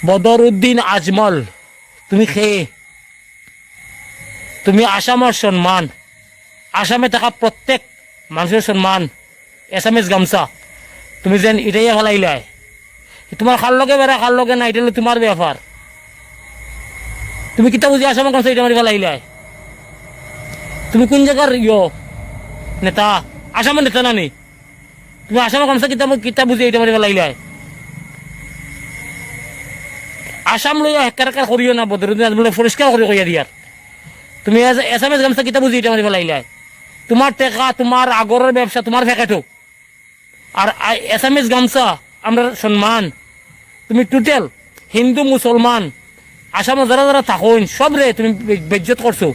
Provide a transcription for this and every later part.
বদরউদ্দিন আজমল, তুমি খেয়ে তুমি আসামের সম্মান, আসামে থাকা প্রত্যেক মানুষের সম্মান, এসামিজ গামছা তুমি যেন এটাই ফেলাইলাই। তোমার খার লগে বেড়া খার লগে না, এটা হলো তোমার ব্যাপার। তুমি কিতা বুঝি আসামের গামছা এটা মারি ফেলাইলাই? তুমি কোন জায়গার নেতা? আসামের নেতা নানি? তুমি আসামের গামছা কিতা বুঝি এটা মারি ফেলাইলাই? আসাম লইয়া হেক্কার করিও না, বদরুদ্দিন আজমলে পরিষ্কার করে কইয়া দিয়ার। তুমি এসামেজ গামছা কিতা বুঝি এটা মারি ফেলাইলাই? তোমার টেকা, তোমার আগরের ব্যবসা, তোমার ফ্যাকেটও। আর এসামিজ গামছা আমরা সম্মান। তুমি টোটাল হিন্দু মুসলমান আসামে যারা যারা থাকুন সব রে তুমি বেজ্জত করছো।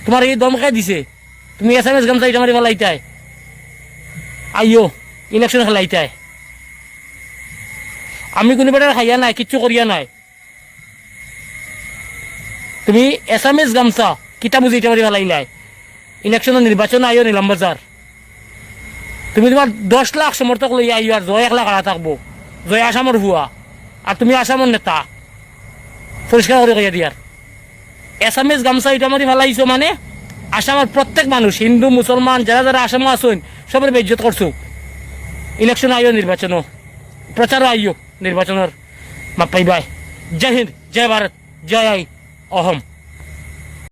তোমার এই দমকাই দিছে, তুমি এসামিজ গামছা এটা মারি ফেলাইতাই আইও ইলেকশন খেলাইতাই। আমি কোনো বেটার খাইয়া নাই, কিচ্ছু করিয়া নাই। তুমি এসামিজ গামছা কিতা বুঝি এটা মারি ফেলাইলাই? ইলেকশনের নির্বাচন আইও নিলাম বাজার। তুমি তোমার 10 লাখ সমর্থক লইয়া আইও, আর জয় 1 লাখ আড়া থাকবো। জয় আসামের ভুয়া, আর তুমি আসামের নেতা। পরিষ্কার করে কইয়া দিয়ার। এসামিজ গামছা এটা মারি ফেলাইছো মানে আসামের প্রত্যেক মানুষ, হিন্দু মুসলমান যারা যারা আসামে আসুন সবের বেজ্জত করছো। ইলেকশন আইও, নির্বাচনও প্রচারও আইও, নির্বাচনের মাপ পাইবাই। জয় হিন্দ, জয় ভারত, জয় অহম।